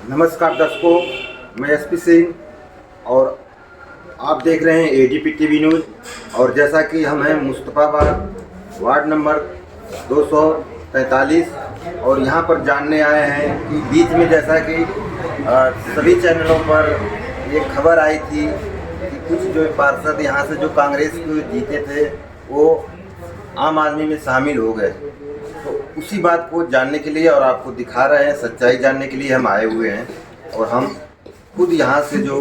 नमस्कार दर्शकों, मैं एसपी सिंह और आप देख रहे हैं एडीपी टीवी न्यूज़। और जैसा कि हम हैं मुस्तफ़ाबाद वार्ड नंबर 243 और यहाँ पर जानने आए हैं कि बीच में जैसा कि सभी चैनलों पर एक खबर आई थी कि कुछ जो पार्षद यहाँ से जो कांग्रेस को जीते थे वो आम आदमी में शामिल हो गए। तो उसी बात को जानने के लिए और आपको दिखा रहे हैं, सच्चाई जानने के लिए हम आए हुए हैं। और हम खुद यहाँ से जो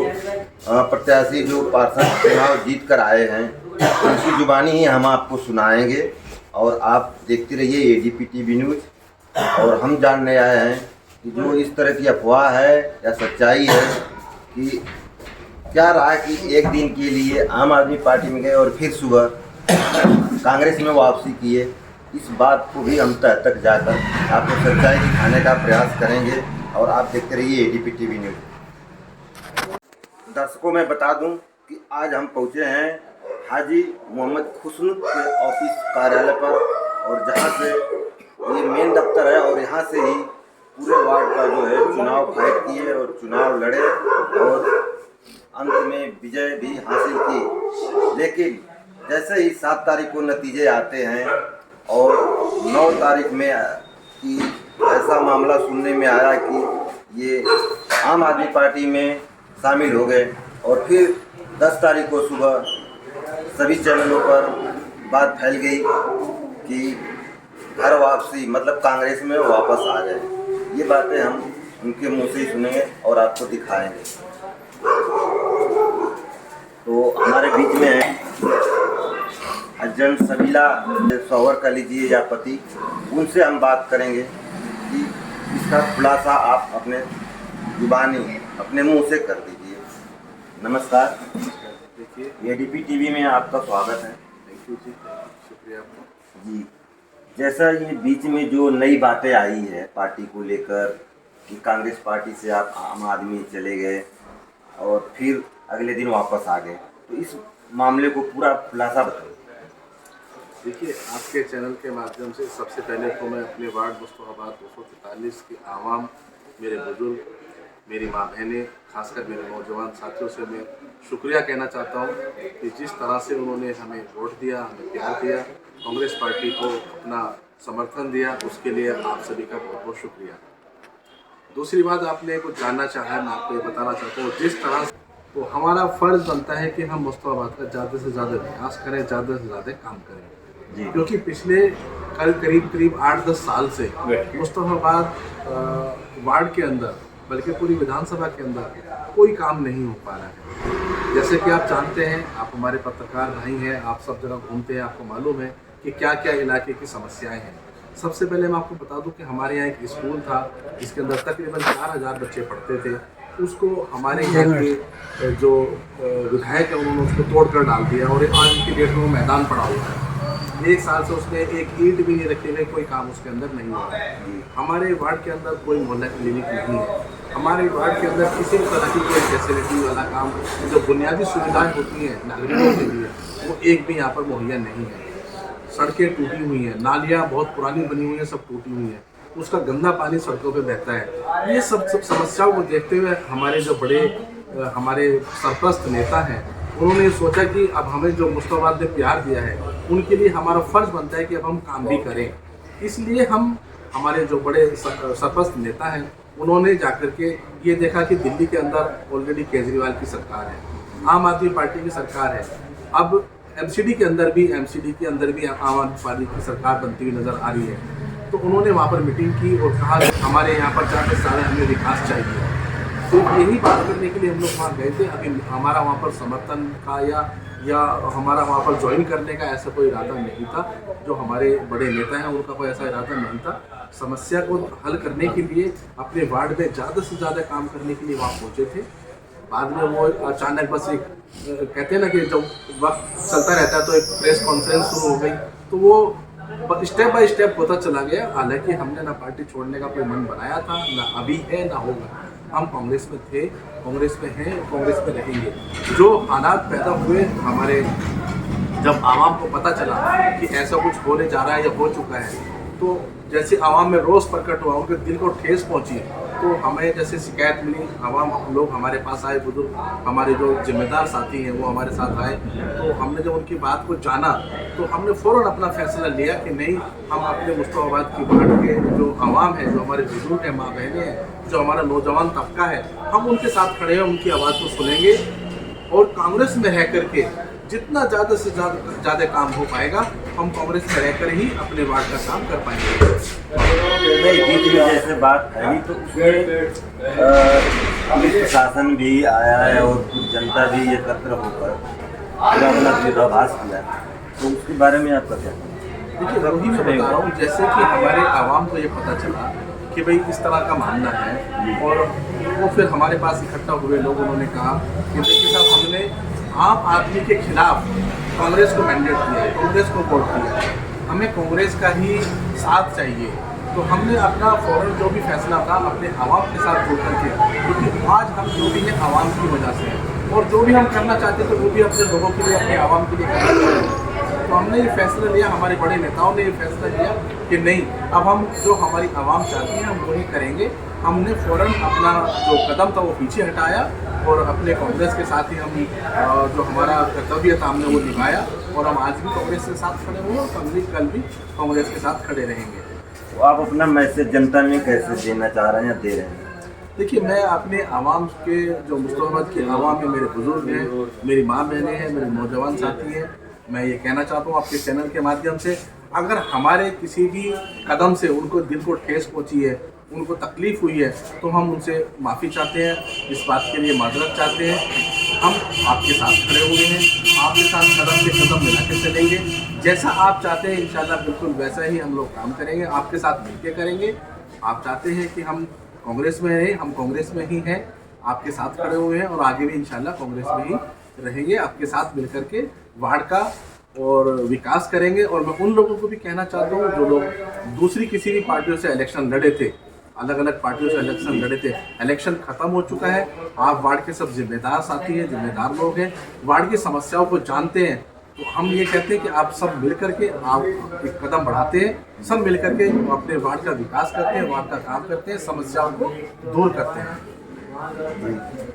प्रत्याशी जो पार्षद चुनाव जीत कर आए हैं उनकी जुबानी ही हम आपको सुनाएंगे और आप देखते रहिए एडीपी टीवी न्यूज़। और हम जानने आए हैं कि जो इस तरह की अफवाह है या सच्चाई है कि क्या रहा कि एक दिन के लिए आम आदमी पार्टी में गए और फिर सुबह कांग्रेस में वापसी किए। इस बात को भी हम तह तक जाकर आपको सच्चाई दिखाने का प्रयास करेंगे और आप देखते रहिए एडीपी टीवी न्यूज़। दर्शकों मैं बता दूं कि आज हम पहुंचे हैं हाजी मोहम्मद खुसनु के ऑफिस कार्यालय पर, और जहां से ये मेन दफ्तर है और यहां से ही पूरे वार्ड का जो है चुनाव फाइट किए और चुनाव लड़े और अंत में विजय भी हासिल की। लेकिन जैसे ही 7 तारीख को नतीजे आते हैं और 9 तारीख में कि ऐसा मामला सुनने में आया कि ये आम आदमी पार्टी में शामिल हो गए, और फिर 10 तारीख को सुबह सभी चैनलों पर बात फैल गई कि घर वापसी मतलब कांग्रेस में वापस आ गए। ये बातें हम उनके मुंह से ही सुनेंगे और आपको दिखाएंगे। तो हमारे बीच में है अज्जन सबीला शौहर का लीजिए या पति, उनसे हम बात करेंगे कि इसका खुलासा आप अपने जुबानी अपने मुंह से कर दीजिए। नमस्कार, देखिए एडीपी टीवी में आपका स्वागत है। थैंक यू जी, शुक्रिया जी। जैसा ये बीच में जो नई बातें आई है पार्टी को लेकर कि कांग्रेस पार्टी से आप आम आदमी चले गए और फिर अगले दिन वापस आ गए, तो इस मामले को पूरा खुलासा बताइए। देखिए, आपके चैनल के माध्यम से सबसे पहले तो मैं अपने वार्ड मुस्तफ़ाबाद 243 के आवाम, मेरे बुजुर्ग, मेरी माँ बहनें, खासकर मेरे नौजवान साथियों से मैं शुक्रिया कहना चाहता हूँ कि जिस तरह से उन्होंने हमें वोट दिया, हमें प्यार दिया, कांग्रेस पार्टी को अपना समर्थन दिया, उसके लिए आप सभी का बहुत बहुत शुक्रिया। दूसरी बात आपने कुछ जानना चाहा है, मैं आपको ये बताना चाहता हूँ, जिस तरह से तो हमारा फ़र्ज़ बनता है कि हम मुस्तफ़ाबाद का ज़्यादा से ज़्यादा विकास करें, ज़्यादा से ज़्यादा काम करें जी। क्योंकि पिछले करीब 8-10 साल से मुस्तफ़ाबाद वार्ड के अंदर, बल्कि पूरी विधानसभा के अंदर कोई काम नहीं हो पा रहा है। जैसे कि आप जानते हैं, आप हमारे पत्रकार भाई हैं, आप सब जगह घूमते हैं, आपको मालूम है कि क्या क्या इलाके की समस्याएं हैं। सबसे पहले मैं आपको बता दूं कि हमारे यहाँ एक स्कूल था जिसके अंदर तकरीबन 4000 बच्चे पढ़ते थे। उसको हमारे यहाँ के जो विधायक है उन्होंने उसको तोड़कर डाल दिया और आज की डेट में वो मैदान पड़ा हुआ है। 1 साल से उसने एक ईंट भी नहीं रखे हुए, कोई काम उसके अंदर नहीं हो रहा है। हमारे वार्ड के अंदर कोई मोहल्ला क्लिनिक नहीं है। हमारे वार्ड के अंदर किसी तरह की कोई फैसिलिटी वाला काम, जो बुनियादी सुविधाएं होती हैं नागरिकों के लिए, वो एक भी यहाँ पर मुहैया नहीं है। सड़कें टूटी हुई हैं, नालियाँ बहुत पुरानी बनी हुई हैं, सब टूटी हुई हैं, उसका गंदा पानी सड़कों पे बहता है। ये सब समस्याओं को देखते हुए हमारे जो बड़े हमारे सरपरस्त नेता हैं, उन्होंने सोचा कि अब हमें जो मुस्तफ़ाबाद ने प्यार दिया है उनके लिए हमारा फ़र्ज़ बनता है कि अब हम काम भी करें। इसलिए हम हमारे जो बड़े सरपरस्त नेता हैं उन्होंने जाकर के ये देखा कि दिल्ली के अंदर ऑलरेडी केजरीवाल की सरकार है, आम आदमी पार्टी की सरकार है, अब एमसीडी के अंदर भी आम आदमी पार्टी की सरकार बनती हुई नज़र आ रही है। तो उन्होंने वहाँ पर मीटिंग की और कहा कि हमारे यहाँ पर 4 साल हमें विकास चाहिए। तो यही बात करने के लिए हम लोग वहाँ गए थे। अभी हमारा वहाँ पर समर्थन का या हमारा वहाँ पर ज्वाइन करने का ऐसा कोई इरादा नहीं था। जो हमारे बड़े नेता हैं उनका कोई ऐसा इरादा नहीं था। समस्या को हल करने के लिए, अपने वार्ड में ज़्यादा से ज़्यादा काम करने के लिए वहाँ पहुँचे थे। बाद में वो अचानक बस एक कहते हैं ना कि जब वक्त चलता रहता है तो एक प्रेस कॉन्फ्रेंस शुरू हो गई, तो वो स्टेप बाय स्टेप होता चला गया। हालांकि हमने ना पार्टी छोड़ने का कोई मन बनाया था, ना अभी है, ना होगा। हम कांग्रेस में थे, कांग्रेस में हैं, कांग्रेस में रहेंगे। जो हालात पैदा हुए हमारे जब आवाम को पता चला कि ऐसा कुछ होने जा रहा है या हो चुका है, तो जैसे आवाम में रोष प्रकट हुआ, उनके दिल को ठेस पहुंची, तो हमें जैसे शिकायत मिली, आवाम लोग हमारे पास आए, बुजुर्ग हमारे जो जिम्मेदार साथी हैं वो हमारे साथ आए, तो हमने जब उनकी बात को जाना तो हमने फ़ौरन अपना फैसला लिया कि नहीं, हम अपने मुस्तफाबाद की वार्ड के जो आवाम है, जो हमारे बुजुर्ग हैं, माँ बहनें हैं, जो हमारा नौजवान तबका है, हम उनके साथ खड़े हैं, उनकी आवाज़ को सुनेंगे और कांग्रेस में रह करके जितना ज़्यादा से ज़्यादा काम हो पाएगा, हम कांग्रेस में रहकर ही अपने वार्ड का काम कर पाएंगे। नहीं, बीच में जैसे बात फैली तो उसमें पुलिस प्रशासन भी आया है और कुछ जनता भी एकत्र होकर पूरा अपना विरोधाभास किया, तो उसके बारे में आपका क्या? देखिए, वही मैं बता रहा हूँ, जैसे कि हमारे आवाम को ये पता चला कि भाई इस तरह का मामला है, और वो फिर हमारे पास इकट्ठा हुए लोग, उन्होंने कहा कि देखिए साहब, हमने आम आदमी के खिलाफ कांग्रेस को मैंडेट दिया है, कांग्रेस को वोट दिया है, हमें कांग्रेस का ही साथ चाहिए। तो हमने अपना फौरन जो भी फैसला था अपने आवाम के साथ जुड़ करके, क्योंकि आज हम जो भी हैं आवाम की वजह से हैं, और जो भी हम करना चाहते थे वो भी अपने लोगों के लिए, अपने आवाम के लिए करना चाहते हैं। तो हमने ये फैसला लिया, हमारे बड़े नेताओं ने ये फैसला लिया कि नहीं, अब हम जो हमारी आवाम चाहती है हम वही करेंगे। हमने फ़ौरन अपना जो कदम था वो पीछे हटाया और अपने कांग्रेस के साथ ही हम जो हमारा कर्तव्य था हमने वो निभाया, और हम आज भी कांग्रेस के साथ खड़े हुए और कल भी कांग्रेस के साथ खड़े रहेंगे। तो आप अपना मैसेज जनता में कैसे देना चाह रहे हैं या दे रहे हैं? देखिए, मैं अपने आवाम के जो मुस्तफाबाद के आवाम में मेरे बुजुर्ग हैं, मेरी माँ बहनें हैं, मेरे नौजवान साथी हैं, मैं ये कहना चाहता हूँ आपके चैनल के माध्यम से, अगर हमारे किसी भी कदम से उनको दिल को ठेस पहुँची है, उनको तकलीफ़ हुई है, तो हम उनसे माफ़ी चाहते हैं, इस बात के लिए माजरत चाहते हैं। हम आपके साथ खड़े हुए हैं, आपके साथ कदम से कदम मिला के चलेंगे, जैसा आप चाहते हैं इंशाल्लाह बिल्कुल वैसा ही हम लोग काम करेंगे, आपके साथ मिलकर करेंगे। आप चाहते हैं कि हम कांग्रेस में रहें, हम कांग्रेस में ही हैं, आपके साथ खड़े हुए हैं और आगे भी इंशाल्लाह कांग्रेस में ही रहेंगे, आपके साथ मिलकर के वार्ड का और विकास करेंगे। और मैं उन लोगों को भी कहना चाहता हूँ जो लोग दूसरी किसी भी पार्टियों से इलेक्शन लड़े थे, अलग अलग पार्टियों से इलेक्शन लड़े थे, इलेक्शन खत्म हो चुका है, आप वार्ड के सब जिम्मेदार साथी हैं, जिम्मेदार लोग हैं, वार्ड की समस्याओं को जानते हैं, तो हम ये कहते हैं कि आप सब मिल करके आप एक कदम बढ़ाते हैं, सब मिल करके अपने वार्ड का विकास करते हैं, वार्ड का काम करते हैं, समस्याओं को दूर करते हैं।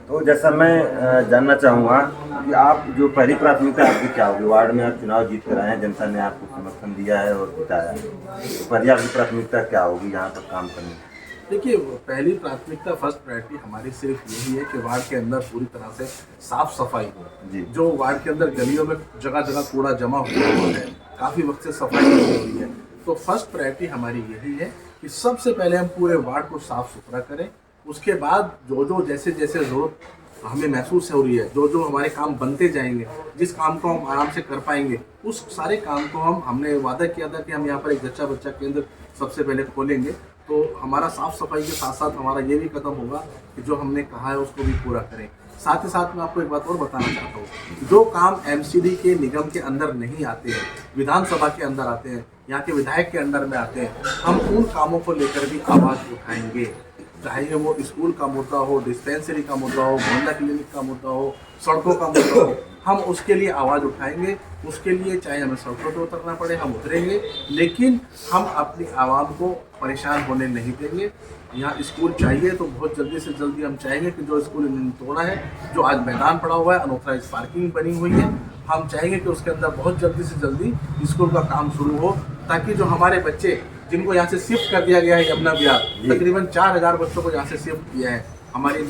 तो जैसा मैं जानना चाहूँगा कि आप जो पहली प्राथमिकता आपकी क्या होगी? वार्ड में आप चुनाव जीत कर आए हैं, जनता ने आपको समर्थन दिया है और जिताया है, तो पहली आपकी प्राथमिकता क्या होगी यहाँ पर काम करने की? देखिए, पहली प्राथमिकता, फर्स्ट प्रायोरिटी हमारी सिर्फ यही है कि वार्ड के अंदर पूरी तरह से साफ सफाई हो। जो वार्ड के अंदर गलियों में जगह जगह कूड़ा जमा हुआ है, काफ़ी वक्त से सफाई नहीं हुई है, तो फर्स्ट प्रायोरिटी हमारी यही है कि सबसे पहले हम पूरे वार्ड को साफ सुथरा करें। उसके बाद जो जैसे जैसे ज़रूरत हमें महसूस हो रही है, जो हमारे काम बनते जाएंगे, जिस काम को हम आराम से कर पाएंगे, उस सारे काम को हमने वादा किया था कि हम यहाँ पर एक जच्चा बच्चा केंद्र सबसे पहले खोलेंगे। तो हमारा साफ़ सफाई के साथ साथ हमारा ये भी कदम होगा कि जो हमने कहा है उसको भी पूरा करें। साथ ही साथ मैं आपको एक बात और बताना चाहता हूँ, जो काम एमसीडी के निगम के अंदर नहीं आते हैं, विधानसभा के अंदर आते हैं, यहाँ के विधायक के अंडर में आते हैं, हम उन कामों को लेकर भी आवाज़ उठाएंगे, चाहे वो स्कूल का मुद्दा हो, डिस्पेंसरी का मुद्दा हो, मोहल्ला क्लिनिक का मुद्दा हो, सड़कों का मुद्दा हो, हम उसके लिए आवाज़ उठाएंगे। उसके लिए चाहे हमें सड़कों पर उतरना पड़े, हम उतरेंगे, लेकिन हम अपनी आवाम को परेशान होने नहीं देंगे। यहाँ स्कूल चाहिए तो बहुत जल्दी से जल्दी हम चाहेंगे कि जो स्कूल इन्होंने तोड़ा है, जो आज मैदान पड़ा हुआ है, अनऑथराइज पार्किंग बनी हुई है, हम चाहेंगे कि उसके अंदर बहुत जल्दी से जल्दी स्कूल का काम शुरू हो, ताकि जो हमारे बच्चे जिनको यहाँ से शिफ्ट कर दिया गया है यमुना विहार, तकरीबन 4000 बच्चों को यहाँ से शिफ्ट किया है, हमारी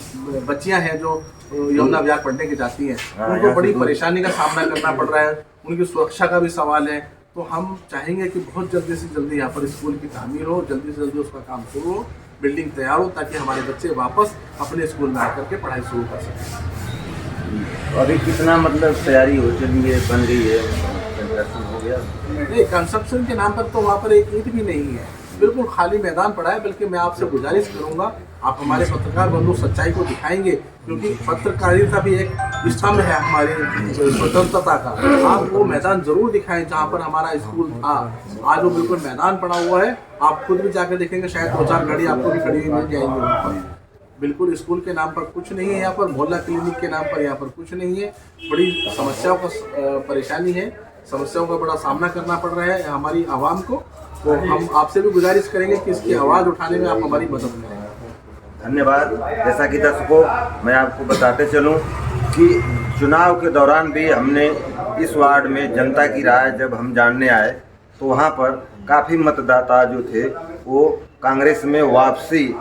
बच्चियाँ हैं जो यमुना विहार पढ़ने की जाती हैं, उनको बड़ी परेशानी का सामना करना पड़ रहा है, उनकी सुरक्षा का भी सवाल है। तो हम चाहेंगे कि बहुत जल्दी से जल्दी यहाँ पर स्कूल की तामीर हो, जल्दी से जल्दी उसका काम शुरू हो, बिल्डिंग तैयार हो, ताकि हमारे बच्चे वापस अपने स्कूल में आकर के पढ़ाई शुरू कर सकें। अभी कितना मतलब तैयारी हो चली है, बन गई है, कंस्ट्रक्शन हो गया? नहीं, कंस्ट्रक्शन के नाम पर तो वहाँ पर एक ईंट भी नहीं है, बिल्कुल खाली मैदान पड़ा है। बल्कि मैं आपसे गुजारिश करूंगा, आप हमारे पत्रकार बंधु सच्चाई को दिखाएंगे, क्योंकि पत्रकारिता भी एक स्तंभ है हमारी स्वतंत्रता का। आप वो मैदान जरूर दिखाएं जहाँ पर हमारा स्कूल था, आज वो बिल्कुल मैदान पड़ा हुआ है। आप खुद भी जाकर देखेंगे, शायद 2-4 गाड़ी आपको भी खड़ी हुई मिल जाएंगी वहाँ पर। बिल्कुल स्कूल के नाम पर कुछ नहीं है यहाँ पर, मोहल्ला क्लिनिक के नाम पर यहाँ पर कुछ नहीं है, बड़ी समस्याओं का परेशानी है। समस्याओं का बड़ा सामना करना पड़ रहा है हमारी आवाम को, तो हम आपसे भी गुजारिश करेंगे कि इसकी आवाज़ उठाने में आप हमारी मदद करें। धन्यवाद। जैसा कि दर्शकों मैं आपको बताते चलूं कि चुनाव के दौरान भी हमने इस वार्ड में जनता की राय जब हम जानने आए तो वहाँ पर काफ़ी मतदाता जो थे वो कांग्रेस में वापसी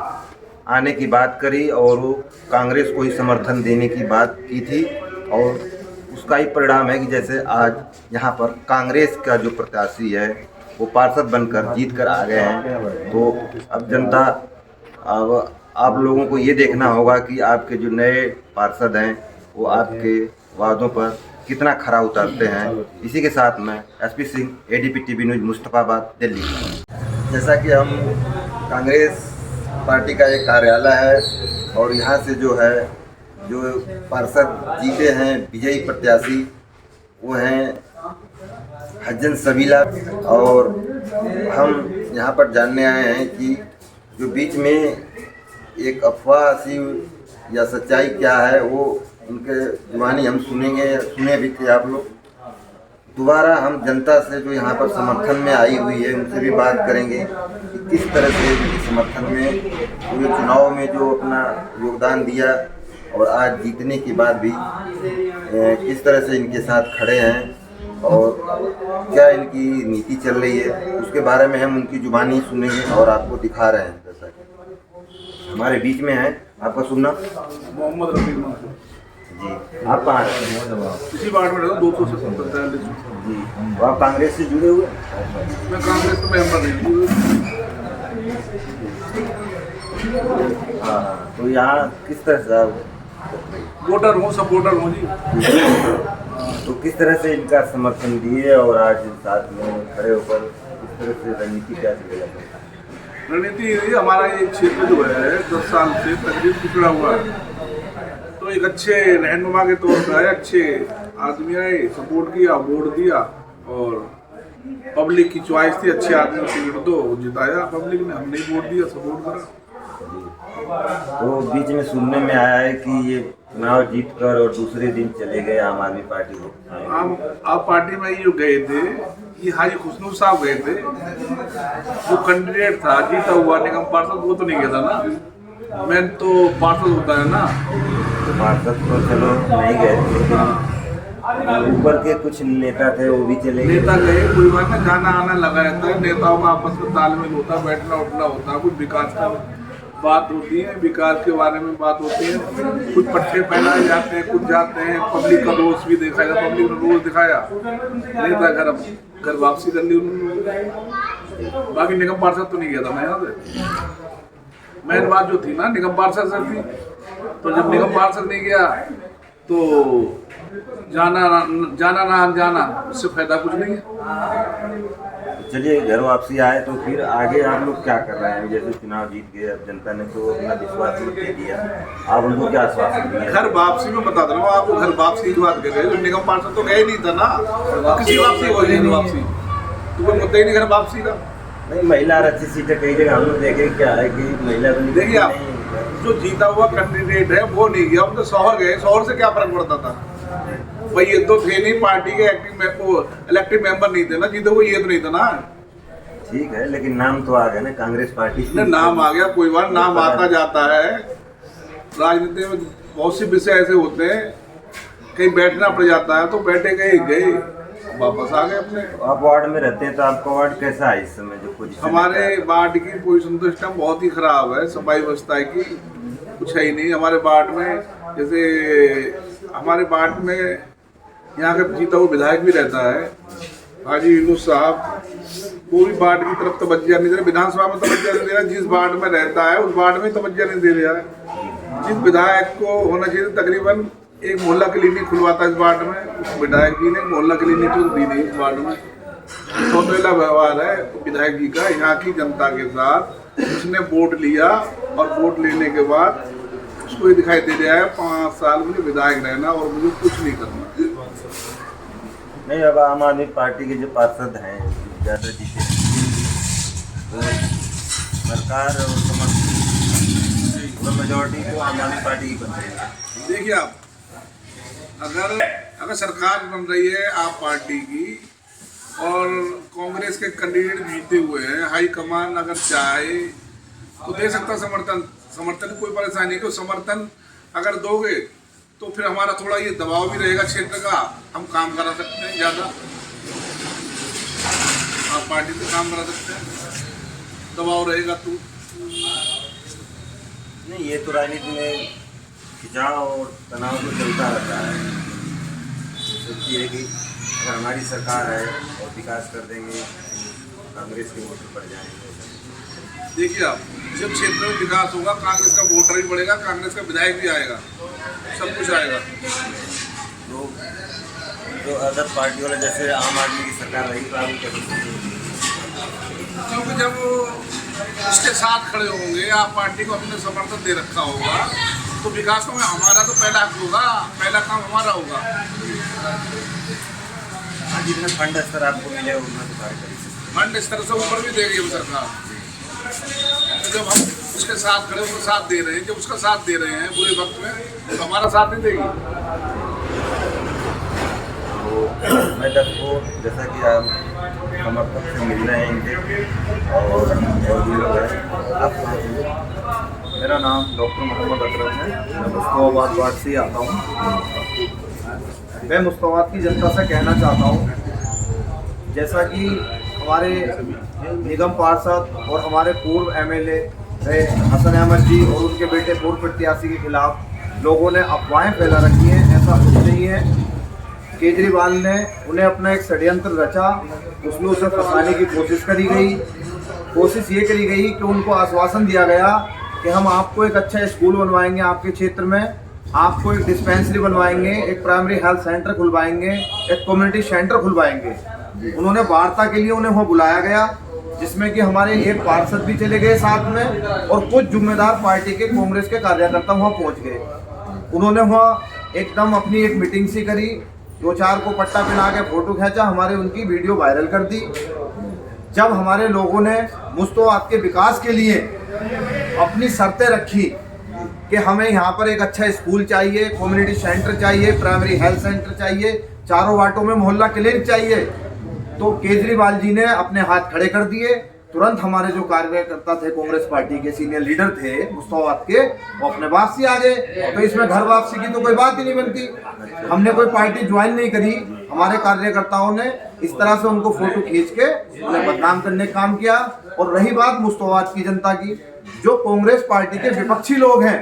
आने की बात करी और वो कांग्रेस को ही समर्थन देने की बात की थी, और उसका ही परिणाम है कि जैसे आज यहाँ पर कांग्रेस का जो प्रत्याशी है वो पार्षद बनकर जीत कर आ गए हैं। तो अब जनता, अब आप लोगों को ये देखना होगा कि आपके जो नए पार्षद हैं वो आपके वादों पर कितना खरा उतरते हैं। इसी के साथ मैं SP Singh, ADP TV news, Mustafabad, Delhi. जैसा कि हम कांग्रेस पार्टी का एक कार्यालय है और यहाँ से जो है जो पार्षद जीते हैं विजयी प्रत्याशी वो हैं हज्जन सबीला, और हम यहाँ पर जानने आए हैं कि जो बीच में एक अफवाह सी या सच्चाई क्या है वो उनके जुबानी हम सुने भी थे आप लोग। दोबारा हम जनता से जो यहाँ पर समर्थन में आई हुई है उनसे भी बात करेंगे कि किस तरह से इनके समर्थन में पूरे चुनाव में जो अपना योगदान दिया और आज जीतने के बाद भी किस तरह से इनके साथ खड़े हैं और क्या इनकी नीति चल रही है, उसके बारे में हम उनकी जुबानी सुनेंगे और आपको दिखा रहे हैं। जैसा कि हमारे बीच में है, आपका सुनना मोहम्मद रफीक जी, आप कहाँ रहते हैं? इसी वार्ड में रहता हूँ, 200 से 47 जी, तो आप कांग्रेस से जुड़े हुए? मैं कांग्रेस का मेंबर नहीं हूँ। हाँ, तो यहाँ किस तरह से आप वोटर हूँ, सपोर्टर हूँ जी। तो किस तरह से इनका समर्थन दिए और आज साथ में खड़े होकर किस तरह से रणनीति क्या चलेगा? रणनीति यही, हमारा ये क्षेत्र जो है 10 साल से तकरीब पिछड़ा हुआ है, तो एक अच्छे रहनुमा के तौर पर आए, अच्छे आदमी आए, सपोर्ट किया, वोट दिया और पब्लिक की चॉइस थी, अच्छे आदमी को टिकट दो, जिताया पब्लिक ने, हमने वोट दिया, सपोर्ट करा। तो बीच में सुनने में आया है कि ये चुनाव जीत कर और दूसरे दिन चले गए आम आदमी पार्टी को। आप पार्टी में ये गए थे, ये हाजी खुशनूर साहब गए थे, जो कैंडिडेट था जीता हुआ निगम पार्षद, वो तो नहीं गया था ना, मैं तो पार्षद होता है ना। तो पार्षद तो चलो नहीं गए, लेकिन ऊपर के कुछ नेता थे वो भी चले गए। नेता गए, कोई बात नहीं, जाना आना लगा रहता है, नेताओं का आपस में तालमेल होता है, बैठना उठना होता है, कुछ विकास का बात होती है, विकास के बारे में बात होती है, कुछ पट्टे फैलाए जाते हैं, कुछ जाते हैं, पब्लिक का रोष भी देखा गया, पब्लिक ने रोष दिखाया, नेता घर वापसी कर ली उन्होंने। बाकी निगम पार्षद तो नहीं गया था मैं यहाँ से। मेन बात जो थी ना निगम पार्षद से थी, तो जब निगम पार्षद नहीं गया तो जाना ना जाना उससे फायदा कुछ नहीं है। चलिए, घर वापसी आए तो फिर आगे आप लोग क्या कर रहे हैं? जैसे चुनाव जीत गए, अब जनता ने तो अपना विश्वास दे दिया, आप उनको क्या आश्वासन दिया? घर वापसी में बता रहा हूँ आपको, घर वापसी की बात कर रहे हैं, निगम पार्षद तो गए नहीं था ना, किसी वापसी हो गई वापसी, तो कोई मुद्दा ही नहीं घर वापसी का। नहीं, महिला आरक्षित सीटें कई जगह हम लोग देखे, क्या है कि महिला देखिए आप, जो जीता हुआ कैंडिडेट है वो नहीं गया, उनके शौहर गए, शौहर से क्या फर्क पड़ता था भाई, ये तो थे नहीं पार्टी के इलेक्टेड मेंबर नहीं थे ना, जीते हुए ये तो नहीं था ना। ठीक है, लेकिन नाम तो आ गया ना कांग्रेस पार्टी से। नाम आ गया, कोई बात, नाम आता जाता है, राजनीति में बहुत से विषय ऐसे होते हैं, कहीं बैठना पड़ जाता है तो बैठे गए वापस आ गए अपने। आप वार्ड में रहते हैं तो आपका वार्ड कैसा है इस समय? जो पोजीशन हमारे वार्ड की पोजीशन तो इस टाइम बहुत ही खराब है, सफाई व्यवस्था की कुछ है ही नहीं हमारे वार्ड में। जैसे हमारे वार्ड में यहाँ का जीता हुआ विधायक भी रहता है हाजी यूनुस साहब, वो भी वार्ड की तरफ तवज्जो नहीं दे रहा, विधानसभा में तवज्जो नहीं दे रहा, जिस वार्ड में रहता है उस वार्ड में तवज्जो नहीं दे रहा है। जिस विधायक को होना चाहिए तकरीबन एक मोहल्ला क्लिनिक खुलवाता है इस वार्ड में, उस विधायक जी ने मोहल्ला क्लिनिक तो दी नहीं इस वार्ड में। सौतेला व्यवहार है विधायक जी का यहाँ की जनता के साथ। उसने वोट लिया और वोट लेने के बाद उसको ये दिखाई दे रहा है 5 साल मुझे विधायक रहना और मुझे कुछ नहीं करना। नहीं, अब आम आदमी पार्टी के जो पार्षद हैं ज़्यादा जीते हैं, सरकार और समर्थन मेजोरिटी को आम आदमी पार्टी की बन रही है। देखिए आप, अगर सरकार बन रही है आप पार्टी की और कांग्रेस के कैंडिडेट जीते हुए हैं, हाई कमान अगर चाहे तो दे सकता समर्थन कोई परेशानी नहीं। तो समर्थन अगर दोगे तो फिर हमारा थोड़ा ये दबाव भी रहेगा क्षेत्र का, हम काम करा सकते हैं ज़्यादा, आप पार्टी से काम करा सकते हैं, दबाव रहेगा तो। नहीं, ये तो राजनीति में खिंचाव और तनाव तो चलता रहता है। सच्ची है कि अगर हमारी सरकार है और विकास कर देंगे, कांग्रेस के वोटर पड़ जाएंगे। देखिए आप, जब क्षेत्र में विकास होगा कांग्रेस का वोटर भी बढ़ेगा, कांग्रेस का विधायक भी आएगा, सब कुछ आएगा। तो अदर पार्टी वाले जैसे आम आदमी की सरकार रही तो आगे कर क्योंकि जब इसके साथ खड़े होंगे, आप पार्टी को अपने समर्थन दे रखा होगा तो विकास में हमारा तो पहला हक होगा, पहला काम हमारा होगा। हाँ, जितने फंड स्तर आपको मिले उतना तो कार्य करेंगे। फंड स्तर से ऊपर भी देगी सरकार। तो जब हम उसके साथ खड़े, उसका साथ दे रहे हैं, जब उसका साथ दे रहे हैं बुरे वक्त में, तो हमारा साथ नहीं देगी। तो मैं को जैसा कि आप समर्थक से मिलना है इनके और भी लोग हैं। आप कहाँ से? मेरा नाम डॉक्टर मोहम्मद अकरम है। मैं मुस्तफाबाद वार्ड से आता हूँ। मैं मुस्तफाबाद की जनता से कहना चाहता हूँ, जैसा कि हमारे निगम पार्षद और हमारे पूर्व एमएलए हसन अहमद जी और उनके बेटे पूर्व प्रत्याशी के खिलाफ लोगों ने अफवाहें फैला रखी हैं, ऐसा कुछ नहीं है। केजरीवाल ने उन्हें अपना एक षड्यंत्र रचा, उसमें उसे फंसाने की कोशिश करी गई। कोशिश ये करी गई कि उनको आश्वासन दिया गया कि हम आपको एक अच्छा स्कूल बनवाएंगे, आपके क्षेत्र में आपको एक डिस्पेंसरी बनवाएंगे, एक प्राइमरी हेल्थ सेंटर खुलवाएंगे, एक कम्युनिटी सेंटर खुलवाएंगे। उन्होंने वार्ता के लिए उन्हें वहाँ बुलाया गया, जिसमें कि हमारे एक पार्षद भी चले गए साथ में और कुछ जिम्मेदार पार्टी के कांग्रेस के कार्यकर्ता वहाँ पहुँच गए। उन्होंने वहाँ एकदम अपनी एक मीटिंग सी करी, 2-4 को पट्टा पहना के फोटो खींचा, हमारे उनकी वीडियो वायरल कर दी। जब हमारे लोगों ने मुस्तफाबाद के विकास के लिए अपनी शर्तें रखी कि हमें यहाँ पर एक अच्छा स्कूल चाहिए, कम्युनिटी सेंटर चाहिए, प्राइमरी हेल्थ सेंटर चाहिए, चारों वार्डों में मोहल्ला क्लिनिक चाहिए, तो केजरीवाल जी ने अपने हाथ खड़े कर दिए। तुरंत हमारे जो कार्यकर्ता थे, कांग्रेस पार्टी के सीनियर लीडर थे मुस्तफाबाद के, वो अपने वापसी आ गए। तो इसमें घर वापसी की तो कोई बात ही नहीं बनती। हमने कोई पार्टी ज्वाइन नहीं करी, हमारे कार्यकर्ताओं ने इस तरह से उनको फोटो खींच के उन्हें बदनाम करने का काम किया। और रही बात मुस्तफाबाद की जनता की, जो कांग्रेस पार्टी के विपक्षी लोग हैं,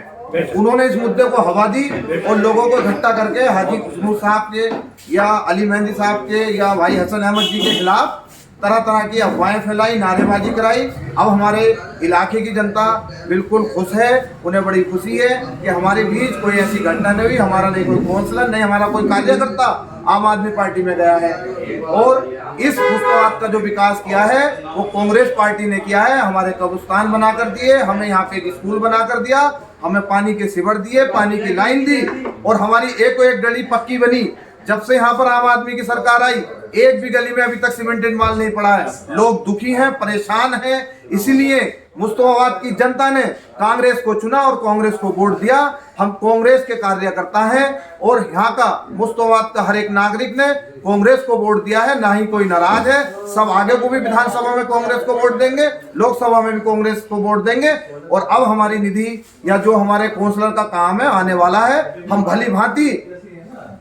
उन्होंने इस मुद्दे को हवा दी और लोगों को इकट्ठा करके हाजी खुशबू साहब के या अली मेहंदी साहब के या भाई हसन अहमद जी के खिलाफ तरह तरह की अफवाहें फैलाई, नारेबाजी कराई। अब हमारे इलाके की जनता बिल्कुल खुश है, उन्हें बड़ी खुशी है कि हमारे बीच कोई ऐसी घटना नहीं हुई, हमारा नहीं कोई काउंसलर, नहीं हमारा कोई कार्यकर्ता आम आदमी पार्टी में गया है। और इस मुस्तफाबाद का जो विकास किया है वो कांग्रेस पार्टी ने किया है। हमारे कब्रिस्तान बना कर दिए, हमें यहाँ पे एक स्कूल बना कर दिया, हमें पानी के सिवर दिए, पानी की लाइन दी और हमारी एक गली पक्की बनी। जब से यहाँ पर आम आदमी की सरकार आई, एक भी गली में अभी तक सीमेंटेड माल नहीं पड़ा है। लोग दुखी हैं, परेशान हैं, इसीलिए मुस्तफाबाद की जनता ने कांग्रेस को चुना और कांग्रेस को वोट दिया। हम कांग्रेस के कार्यकर्ता हैं और यहाँ का मुस्तफाबाद का हर एक नागरिक ने कांग्रेस को वोट दिया है, ना ही कोई नाराज है। सब आगे को भी विधानसभा में कांग्रेस को वोट देंगे, लोकसभा में भी कांग्रेस को वोट देंगे। और अब हमारी निधि या जो हमारे काउंसलर का काम है आने वाला है, हम भली भांति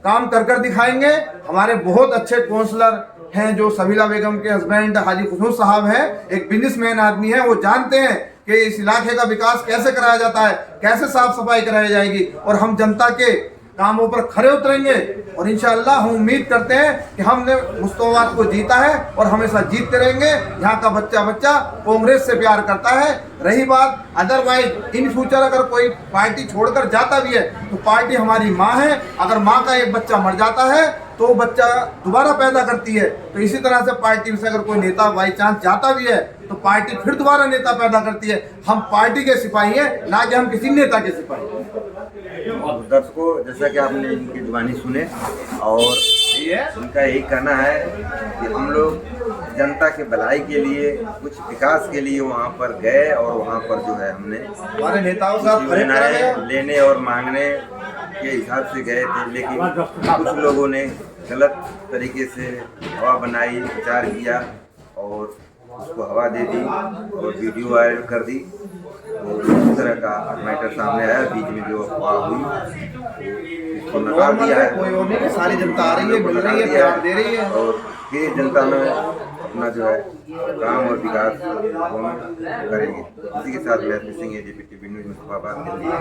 काम कर दिखाएंगे। हमारे बहुत अच्छे काउंसलर हैं जो सबीला बेगम के हस्बैंड हाजी खुशबू साहब हैं, एक बिजनेसमैन आदमी है, वो जानते हैं कि इस इलाके का विकास कैसे कराया जाता है, कैसे साफ सफाई कराई जाएगी। और हम जनता के कामों पर खरे उतरेंगे और इंशाअल्लाह हम उम्मीद करते हैं कि हमने मुस्तफाबाद को जीता है और हमेशा जीतते रहेंगे। यहाँ का बच्चा कांग्रेस से प्यार करता है। रही बात अदरवाइज इन फ्यूचर अगर कोई पार्टी छोड़कर जाता भी है तो पार्टी हमारी माँ है। अगर माँ का एक बच्चा मर जाता है तो वो बच्चा दोबारा पैदा करती है, तो इसी तरह से पार्टी से अगर कोई नेता बाई चांस जाता भी है तो पार्टी फिर दोबारा नेता पैदा करती है। हम पार्टी के सिपाही हैं, ना कि हम किसी नेता के सिपाही। दर्शकों, जैसा कि आपने इनकी जुबानी सुने और उनका यही कहना है कि हम लोग जनता के भलाई के लिए, कुछ विकास के लिए वहाँ पर गए और वहाँ पर जो है हमने हमारे नेताओं का लेने और मांगने के हिसाब से गए थे, लेकिन कुछ लोगों ने गलत तरीके से हवा बनाई, प्रचार किया और उसको हवा दे दी और वीडियो वायरल कर दी। तो इस तरह का मैटर सामने आया, बीच में जो अफवाह हुई इसको नकार दिया है। कोई और नहीं, सारी जनता आ रही है, मिल रही है, प्यार दे रही है और फिर जनता में अपना जो है काम और विकास करेंगे। इसी के साथ मैं Singh ADP TV news Mustafabad के लिए